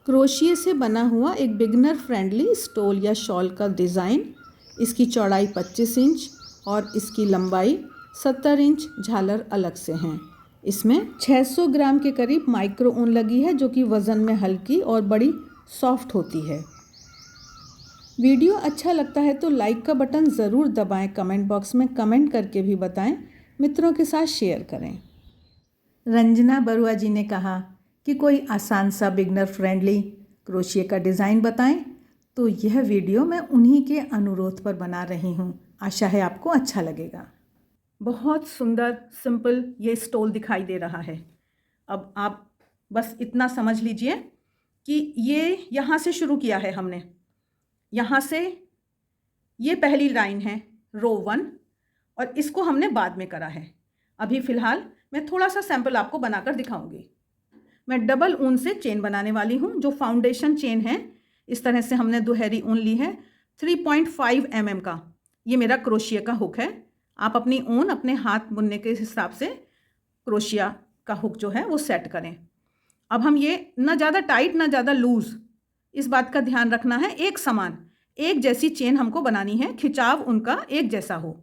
Crochet से बना हुआ एक बिगनर फ्रेंडली स्टोल या शॉल का डिज़ाइन। इसकी चौड़ाई 25 इंच और इसकी लंबाई 70 इंच झालर अलग से हैं। इसमें 600 ग्राम के करीब माइक्रो ऊन लगी है, जो कि वज़न में हल्की और बड़ी सॉफ्ट होती है। वीडियो अच्छा लगता है तो लाइक का बटन ज़रूर दबाएं, कमेंट बॉक्स में कमेंट करके भी बताएं, मित्रों के साथ शेयर करें। रंजना बरुआ जी ने कहा कि कोई आसान सा बिगनर फ्रेंडली क्रोशिए का डिज़ाइन बताएं, तो यह वीडियो मैं उन्हीं के अनुरोध पर बना रही हूँ। आशा है आपको अच्छा लगेगा। बहुत सुंदर सिंपल ये स्टोल दिखाई दे रहा है। अब आप बस इतना समझ लीजिए कि ये यहाँ से शुरू किया है हमने, यहाँ से ये पहली लाइन है रो 1 और इसको हमने बाद में करा है। अभी फ़िलहाल मैं थोड़ा सा सैंपल आपको बनाकर दिखाऊंगी। मैं डबल ऊन से चेन बनाने वाली हूँ, जो फाउंडेशन चेन है। इस तरह से हमने दुहरी ऊन ली है 3.5 mm का। ये मेरा क्रोशिया का हुक है। आप अपनी ऊन अपने हाथ बुनने के हिसाब से क्रोशिया का हुक जो है वो सेट करें। अब हम ये ना ज़्यादा टाइट ना ज़्यादा लूज़, इस बात का ध्यान रखना है। एक समान एक जैसी चेन हमको बनानी है, खिंचाव उनका एक जैसा हो।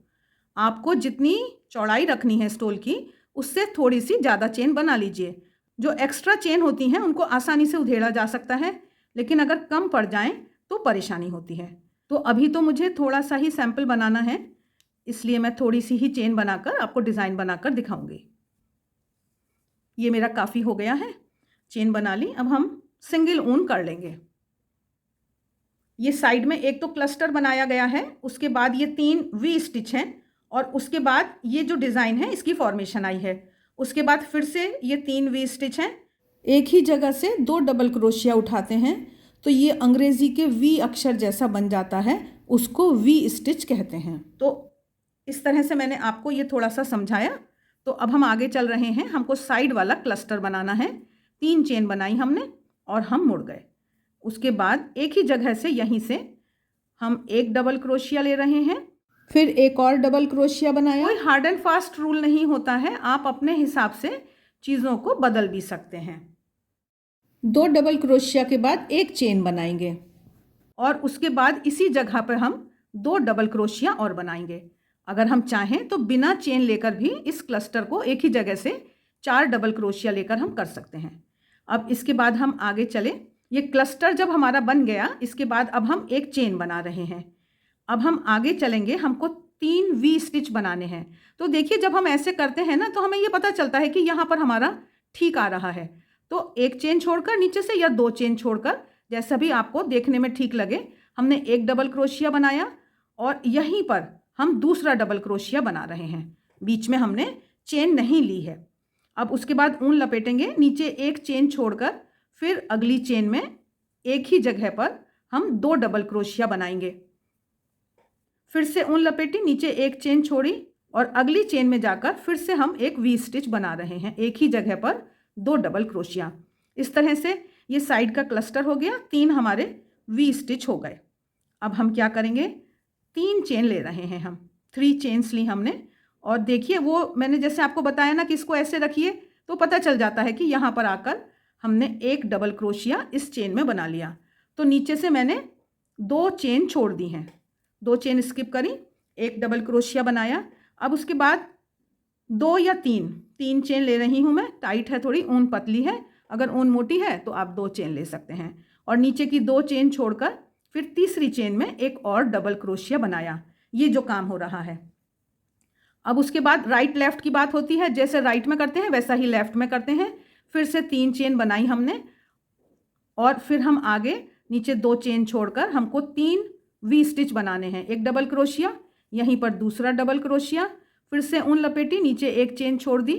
आपको जितनी चौड़ाई रखनी है स्टोल की, उससे थोड़ी सी ज़्यादा चेन बना लीजिए। जो एक्स्ट्रा चेन होती हैं उनको आसानी से उधेड़ा जा सकता है, लेकिन अगर कम पड़ जाएं तो परेशानी होती है। तो अभी तो मुझे थोड़ा सा ही सैंपल बनाना है, इसलिए मैं थोड़ी सी ही चेन बनाकर आपको डिज़ाइन बनाकर दिखाऊंगी। ये मेरा काफ़ी हो गया है, चेन बना ली। अब हम सिंगल ऊन कर लेंगे। ये साइड में एक तो क्लस्टर बनाया गया है, उसके बाद ये 3 वी स्टिच हैं और उसके बाद ये जो डिज़ाइन है इसकी फॉर्मेशन आई है। उसके बाद फिर से ये 3 वी स्टिच हैं। एक ही जगह से 2 डबल क्रोशिया उठाते हैं तो ये अंग्रेजी के वी अक्षर जैसा बन जाता है, उसको वी स्टिच कहते हैं। तो इस तरह से मैंने आपको ये थोड़ा सा समझाया। तो अब हम आगे चल रहे हैं। हमको साइड वाला क्लस्टर बनाना है। 3 चेन बनाई हमने और हम मुड़ गए। उसके बाद एक ही जगह से यहीं से हम एक डबल क्रोशिया ले रहे हैं, फिर एक और डबल क्रोशिया बनाया। कोई हार्ड एंड फास्ट रूल नहीं होता है, आप अपने हिसाब से चीज़ों को बदल भी सकते हैं। 2 डबल क्रोशिया के बाद एक चेन बनाएंगे और उसके बाद इसी जगह पर हम 2 डबल क्रोशिया और बनाएंगे। अगर हम चाहें तो बिना चेन लेकर भी इस क्लस्टर को एक ही जगह से 4 डबल क्रोशिया लेकर हम कर सकते हैं। अब इसके बाद हम आगे चले। ये क्लस्टर जब हमारा बन गया, इसके बाद अब हम एक चेन बना रहे हैं। अब हम आगे चलेंगे। हमको 3 वी स्टिच बनाने हैं। तो देखिए, जब हम ऐसे करते हैं ना, तो हमें ये पता चलता है कि यहाँ पर हमारा ठीक आ रहा है। तो एक चेन छोड़कर नीचे से या 2 चेन छोड़कर, जैसा भी आपको देखने में ठीक लगे, हमने एक डबल क्रोशिया बनाया और यहीं पर हम दूसरा डबल क्रोशिया बना रहे हैं। बीच में हमने चेन नहीं ली है। अब उसके बाद ऊन लपेटेंगे, नीचे एक चेन छोड़कर फिर अगली चेन में एक ही जगह पर हम 2 डबल क्रोशिया बनाएंगे। फिर से ऊन लपेटी, नीचे एक चेन छोड़ी और अगली चेन में जाकर फिर से हम एक वी स्टिच बना रहे हैं। एक ही जगह पर 2 डबल क्रोशिया। इस तरह से ये साइड का क्लस्टर हो गया। 3 हमारे वी स्टिच हो गए। अब हम क्या करेंगे, 3 चेन ले रहे हैं हम। 3 चेन्स ली हमने और देखिए, वो मैंने जैसे आपको बताया ना कि इसको ऐसे रखिए तो पता चल जाता है कि यहाँ पर आकर हमने एक डबल क्रोशिया इस चेन में बना लिया। तो नीचे से मैंने 2 चेन छोड़ दी हैं, 2 चेन स्किप करी, एक डबल क्रोशिया बनाया। अब उसके बाद 2 या 3 चेन ले रही हूँ मैं। टाइट है थोड़ी, ऊन पतली है। अगर ऊन मोटी है तो आप 2 चेन ले सकते हैं और नीचे की 2 चेन छोड़कर फिर तीसरी चेन में एक और डबल क्रोशिया बनाया। ये जो काम हो रहा है। अब उसके बाद राइट लेफ्ट की बात होती है। जैसे राइट में करते हैं वैसा ही लेफ्ट में करते हैं। फिर से 3 चेन बनाई हमने और फिर हम आगे नीचे 2 चेन छोड़कर हमको 3 वी स्टिच बनाने हैं। एक डबल क्रोशिया, यहीं पर दूसरा डबल क्रोशिया, फिर से ऊन लपेटी, नीचे एक चेन छोड़ दी,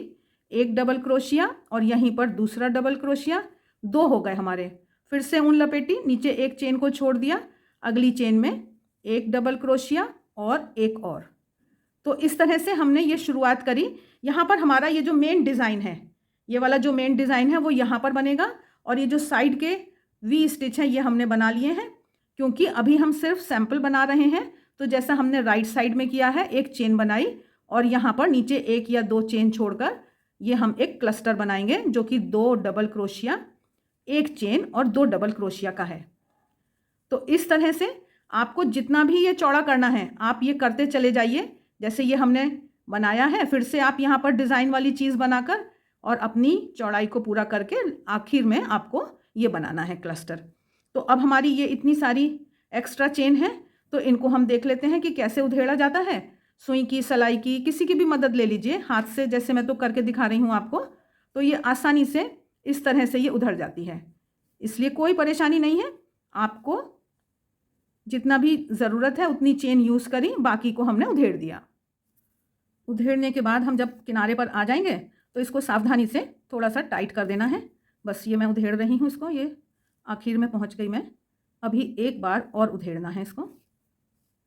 एक डबल क्रोशिया और यहीं पर दूसरा डबल क्रोशिया। 2 हो गए हमारे। फिर से ऊन लपेटी, नीचे एक चेन को छोड़ दिया, अगली चेन में एक डबल क्रोशिया और एक और। तो इस तरह से हमने ये शुरुआत करी। यहाँ पर हमारा ये जो मेन डिज़ाइन है, ये वाला जो मेन डिज़ाइन है वो यहाँ पर बनेगा और ये जो साइड के वी स्टिच हैं ये हमने बना लिए हैं। क्योंकि अभी हम सिर्फ सैंपल बना रहे हैं, तो जैसा हमने राइट साइड में किया है, एक चेन बनाई और यहाँ पर नीचे 1 या 2 चेन छोड़कर ये हम एक क्लस्टर बनाएंगे, जो कि 2 डबल क्रोशिया एक चेन और 2 डबल क्रोशिया का है। तो इस तरह से आपको जितना भी ये चौड़ा करना है आप ये करते चले जाइए। जैसे ये हमने बनाया है, फिर से आप यहाँ पर डिज़ाइन वाली चीज़ बनाकर और अपनी चौड़ाई को पूरा करके आखिर में आपको ये बनाना है क्लस्टर। तो अब हमारी ये इतनी सारी एक्स्ट्रा चेन है, तो इनको हम देख लेते हैं कि कैसे उधेड़ा जाता है। सुई की, सलाई की, किसी की भी मदद ले लीजिए, हाथ से जैसे मैं तो करके दिखा रही हूँ आपको। तो ये आसानी से इस तरह से ये उधड़ जाती है, इसलिए कोई परेशानी नहीं है। आपको जितना भी ज़रूरत है उतनी चेन यूज़ करी, बाकी को हमने उधेड़ दिया। उधेड़ने के बाद हम जब किनारे पर आ जाएंगे तो इसको सावधानी से थोड़ा सा टाइट कर देना है। बस ये मैं उधेड़ रही हूँ इसको, ये आखिर में पहुँच गई मैं। अभी एक बार और उधेड़ना है इसको,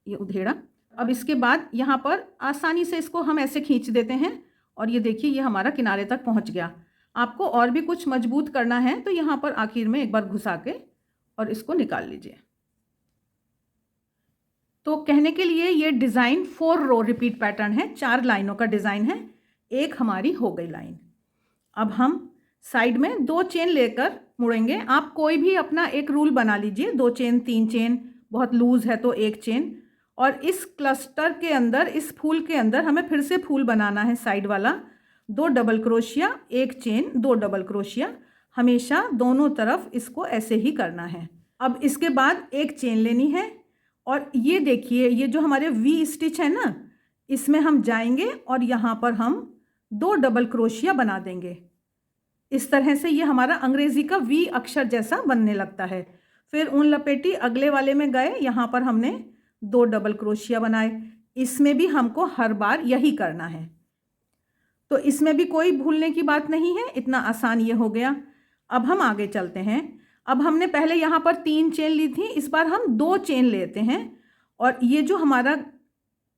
ये उधेड़ा। अब इसके बाद यहाँ पर आसानी से इसको हम ऐसे खींच देते हैं और ये देखिए ये हमारा किनारे तक पहुँच गया। आपको और भी कुछ मजबूत करना है तो यहाँ पर आखिर में एक बार घुसा के और इसको निकाल लीजिए। तो कहने के लिए ये डिज़ाइन 4 रो रिपीट पैटर्न है, 4 लाइनों का डिज़ाइन है। एक हमारी हो गई लाइन। अब हम साइड में 2 चेन लेकर मुड़ेंगे। आप कोई भी अपना एक रूल बना लीजिए, 2 चेन, 3 चेन, बहुत लूज़ है तो 1 चेन। और इस क्लस्टर के अंदर, इस फूल के अंदर हमें फिर से फूल बनाना है साइड वाला। 2 double crochet, 1 chain, 2 double crochet, हमेशा दोनों तरफ इसको ऐसे ही करना है। अब इसके बाद 1 चेन लेनी है और ये देखिए ये जो हमारे वी स्टिच है ना, इसमें हम जाएंगे और यहाँ पर हम 2 डबल क्रोशिया बना देंगे। इस तरह से ये हमारा अंग्रेजी का वी अक्षर जैसा बनने लगता है। फिर ऊन लपेटी, अगले वाले में गए, यहाँ पर हमने 2 डबल क्रोशिया बनाए। इसमें भी हमको हर बार यही करना है, तो इसमें भी कोई भूलने की बात नहीं है, इतना आसान ये हो गया। अब हम आगे चलते हैं। अब हमने पहले यहाँ पर 3 चेन ली थी, इस बार हम 2 चेन लेते हैं और ये जो हमारा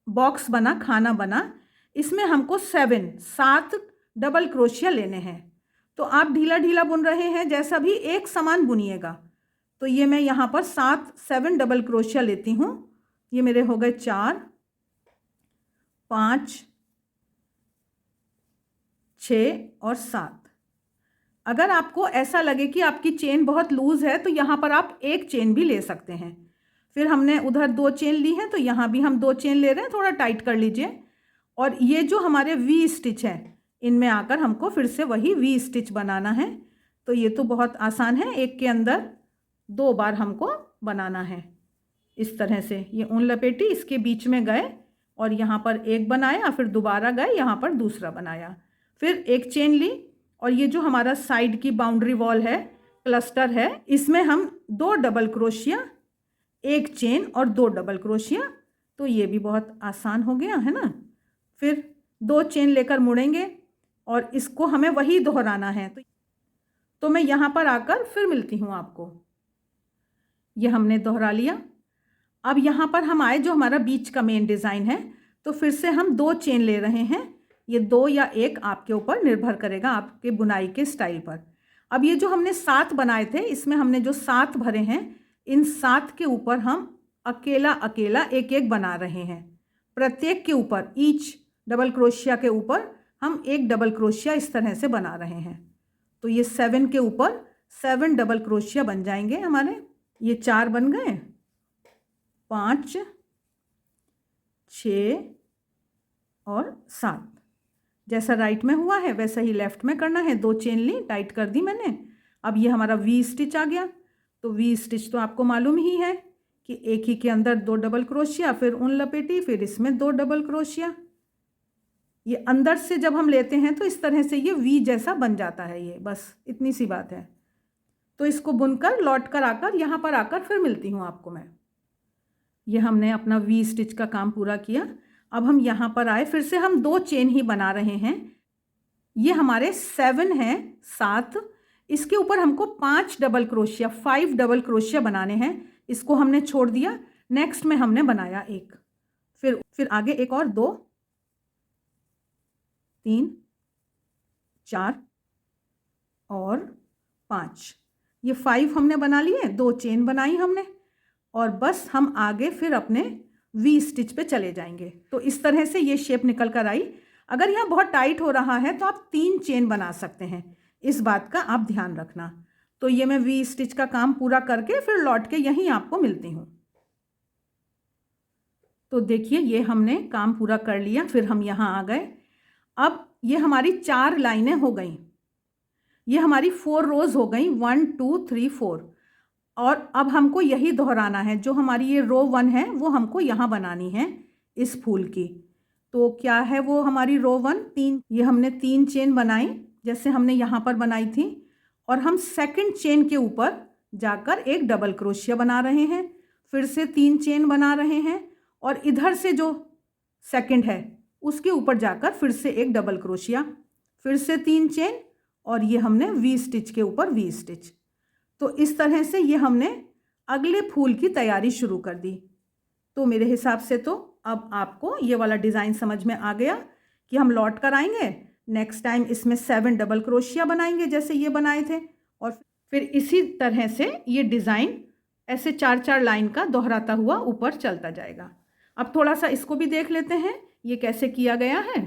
बॉक्स बना, खाना बना, इसमें हमको 7 डबल क्रोशिया लेने हैं। तो आप ढीला ढीला बुन रहे हैं, जैसा भी एक समान बुनिएगा। तो ये मैं यहाँ पर 7 डबल क्रोशिया लेती हूँ। ये मेरे हो गए 4, 5, 6 और 7। अगर आपको ऐसा लगे कि आपकी चेन बहुत लूज़ है तो यहाँ पर आप 1 चेन भी ले सकते हैं। फिर हमने उधर 2 चेन ली हैं तो यहाँ भी हम 2 चेन ले रहे हैं, थोड़ा टाइट कर लीजिए। और ये जो हमारे वी स्टिच है, इनमें आकर हमको फिर से वही वी स्टिच बनाना है। तो ये तो बहुत आसान है, एक के अंदर 2 बार हमको बनाना है। इस तरह से ये ऊन लपेटी, इसके बीच में गए और यहाँ पर एक बनाया, फिर दोबारा गए, यहाँ पर दूसरा बनाया, फिर 1 चेन ली। और ये जो हमारा साइड की बाउंड्री वॉल है, क्लस्टर है, इसमें हम 2 डबल क्रोशिया, 1 चेन और 2 डबल क्रोशिया। तो ये भी बहुत आसान हो गया है ना। फिर 2 चेन लेकर मुड़ेंगे और इसको हमें वही दोहराना है। तो मैं यहाँ पर आकर फिर मिलती हूँ आपको। ये हमने दोहरा लिया। अब यहाँ पर हम आए, जो हमारा बीच का मेन डिज़ाइन है, तो फिर से हम 2 चेन ले रहे हैं। ये 2 या 1 आपके ऊपर निर्भर करेगा, आपके बुनाई के स्टाइल पर। अब ये जो हमने 7 बनाए थे, इसमें हमने जो 7 भरे हैं, इन 7 के ऊपर हम अकेला अकेला 1-1 बना रहे हैं। प्रत्येक के ऊपर, ईच डबल क्रोशिया के ऊपर हम 1 डबल क्रोशिया इस तरह से बना रहे हैं। तो ये 7 के ऊपर 7 डबल क्रोशिया बन जाएंगे हमारे। ये 4 बन गए, 5, 6 और 7। जैसा राइट में हुआ है वैसा ही लेफ़्ट में करना है। 2 चेन ली, टाइट कर दी मैंने। अब ये हमारा वी स्टिच आ गया। तो वी स्टिच तो आपको मालूम ही है कि एक ही के अंदर 2 डबल क्रोशिया, फिर ऊन लपेटी, फिर इसमें 2 डबल क्रोशिया। ये अंदर से जब हम लेते हैं तो इस तरह से ये वी जैसा बन जाता है। ये बस इतनी सी बात है। तो इसको बुनकर लौट कर आकर यहाँ पर आकर फिर मिलती हूँ आपको मैं। ये हमने अपना वी स्टिच का काम पूरा किया। अब हम यहाँ पर आए, फिर से हम 2 चेन ही बना रहे हैं। ये हमारे 7 हैं, 7। इसके ऊपर हमको 5 डबल क्रोशिया, 5 डबल क्रोशिया बनाने हैं। इसको हमने छोड़ दिया। नेक्स्ट में हमने बनाया 1, फिर आगे एक और 2, 3, 4 और 5। ये 5 हमने बना लिए, 2 चेन बनाई हमने और बस हम आगे फिर अपने वी स्टिच पे चले जाएंगे। तो इस तरह से ये शेप निकल कर आई। अगर यहाँ बहुत टाइट हो रहा है तो आप 3 चेन बना सकते हैं, इस बात का आप ध्यान रखना। तो ये मैं वी स्टिच का काम पूरा करके फिर लौट के यहीं आपको मिलती हूँ। तो देखिए ये हमने काम पूरा कर लिया, फिर हम यहाँ आ गए। अब ये हमारी 4 लाइनें हो गई, ये हमारी 4 रोज हो गई, 1 2 3 4। और अब हमको यही दोहराना है, जो हमारी ये रो 1 है वो हमको यहाँ बनानी है इस फूल की। तो क्या है वो हमारी रो 1, 3, ये हमने 3 चेन बनाई जैसे हमने यहाँ पर बनाई थी, और हम सेकंड चेन के ऊपर जाकर एक डबल क्रोशिया बना रहे हैं, फिर से 3 चेन बना रहे हैं, और इधर से जो सेकंड है उसके ऊपर जाकर फिर से एक डबल क्रोशिया, फिर से 3 चेन, और ये हमने वी स्टिच के ऊपर वी स्टिच। तो इस तरह से ये हमने अगले फूल की तैयारी शुरू कर दी। तो मेरे हिसाब से तो अब आपको ये वाला डिज़ाइन समझ में आ गया कि हम लौट कर आएंगे, नेक्स्ट टाइम इसमें 7 डबल क्रोशिया बनाएंगे जैसे ये बनाए थे, और फिर इसी तरह से ये डिज़ाइन ऐसे 4-4 लाइन का दोहराता हुआ ऊपर चलता जाएगा। अब थोड़ा सा इसको भी देख लेते हैं ये कैसे किया गया है।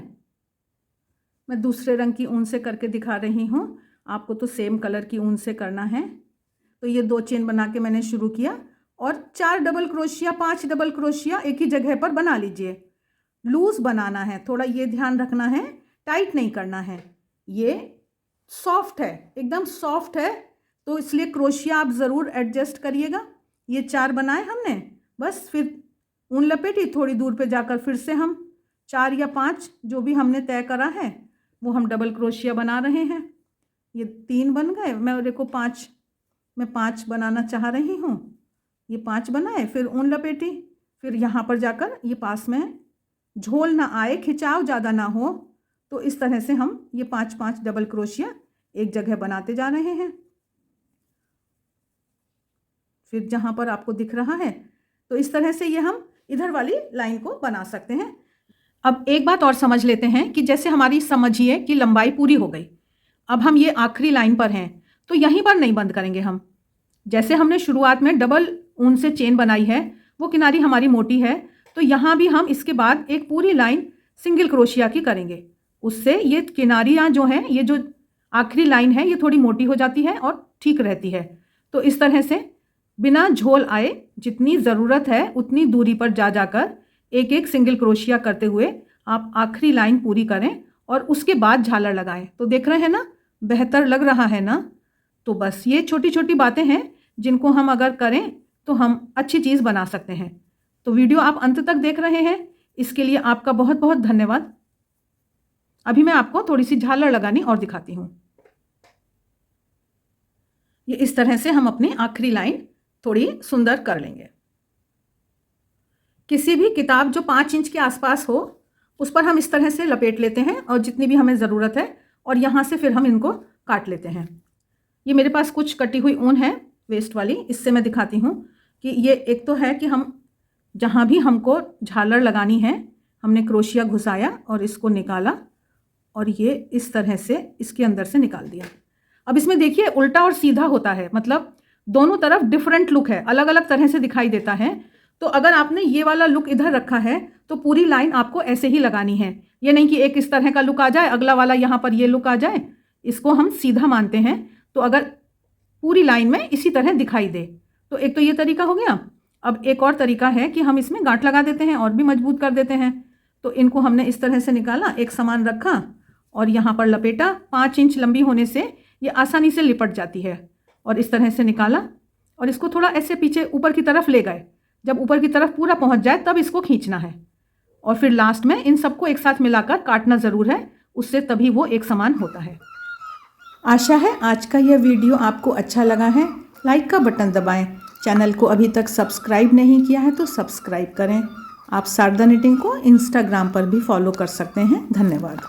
मैं दूसरे रंग की ऊन से करके दिखा रही हूँ, आपको तो सेम कलर की ऊन से करना है। तो ये 2 चेन बना के मैंने शुरू किया, और 4 डबल क्रोशिया 5 डबल क्रोशिया एक ही जगह पर बना लीजिए। लूज़ बनाना है, थोड़ा ये ध्यान रखना है, टाइट नहीं करना है। ये सॉफ्ट है, एकदम सॉफ्ट है, तो इसलिए क्रोशिया आप ज़रूर एडजस्ट करिएगा। ये 4 बनाए हमने, बस फिर ऊन लपेटी, थोड़ी दूर पे जाकर फिर से हम 4 या 5 जो भी हमने तय करा है वो हम डबल क्रोशिया बना रहे हैं। ये 3 बन गए, मैं देखो 5 बनाना चाह रही हूँ, ये 5 बनाए, फिर ऊन लपेटी, फिर यहाँ पर जाकर ये पास में झोल ना आए, खिंचाव ज़्यादा ना हो, तो इस तरह से हम ये 5-5 डबल क्रोशिया एक जगह बनाते जा रहे हैं। फिर जहाँ पर आपको दिख रहा है, तो इस तरह से ये हम इधर वाली लाइन को बना सकते हैं। अब एक बात और समझ लेते हैं कि जैसे हमारी समझिए कि लंबाई पूरी हो गई, अब हम ये आखिरी लाइन पर हैं, तो यहीं पर नहीं बंद करेंगे हम। जैसे हमने शुरुआत में डबल ऊन से चेन बनाई है, वो किनारी हमारी मोटी है, तो यहाँ भी हम इसके बाद एक पूरी लाइन सिंगल क्रोशिया की करेंगे। उससे ये किनारियाँ जो हैं, ये जो आखिरी लाइन है, ये थोड़ी मोटी हो जाती है और ठीक रहती है। तो इस तरह से बिना झोल आए जितनी ज़रूरत है उतनी दूरी पर जाकर एक एक सिंगल क्रोशिया करते हुए आप आखिरी लाइन पूरी करें, और उसके बाद झालर लगाएं। तो देख रहे हैं ना, बेहतर लग रहा है ना। तो बस ये छोटी छोटी बातें हैं जिनको हम अगर करें तो हम अच्छी चीज़ बना सकते हैं। तो वीडियो आप अंत तक देख रहे हैं, इसके लिए आपका बहुत बहुत धन्यवाद। अभी मैं आपको थोड़ी सी झालर लगानी और दिखाती हूँ। ये इस तरह से हम अपनी आखिरी लाइन थोड़ी सुंदर कर लेंगे। किसी भी किताब जो 5 इंच के आसपास हो उस पर हम इस तरह से लपेट लेते हैं, और जितनी भी हमें ज़रूरत है, और यहाँ से फिर हम इनको काट लेते हैं। ये मेरे पास कुछ कटी हुई ऊन है वेस्ट वाली, इससे मैं दिखाती हूँ कि ये एक तो है कि हम जहाँ भी हमको झालर लगानी है हमने क्रोशिया घुसाया और इसको निकाला, और ये इस तरह से इसके अंदर से निकाल दिया। अब इसमें देखिए उल्टा और सीधा होता है, मतलब दोनों तरफ डिफरेंट लुक है, अलग अलग तरह से दिखाई देता है। तो अगर आपने ये वाला लुक इधर रखा है तो पूरी लाइन आपको ऐसे ही लगानी है, ये नहीं कि एक इस तरह का लुक आ जाए, अगला वाला यहाँ पर ये लुक आ जाए, इसको हम सीधा मानते हैं। तो अगर पूरी लाइन में इसी तरह दिखाई दे, तो एक तो ये तरीका हो गया। अब एक और तरीका है कि हम इसमें गांठ लगा देते हैं और भी मजबूत कर देते हैं। तो इनको हमने इस तरह से निकाला, एक समान रखा और यहाँ पर लपेटा। 5 इंच लंबी होने से ये आसानी से लिपट जाती है, और इस तरह से निकाला और इसको थोड़ा ऐसे पीछे ऊपर की तरफ ले गए। जब ऊपर की तरफ पूरा पहुँच जाए तब इसको खींचना है, और फिर लास्ट में इन सबको एक साथ मिलाकर काटना ज़रूर है, उससे तभी वो एक समान होता है। आशा है आज का यह वीडियो आपको अच्छा लगा है। लाइक का बटन दबाएं। चैनल को अभी तक सब्सक्राइब नहीं किया है तो सब्सक्राइब करें। आप शारदा निटिंग को इंस्टाग्राम पर भी फॉलो कर सकते हैं। धन्यवाद।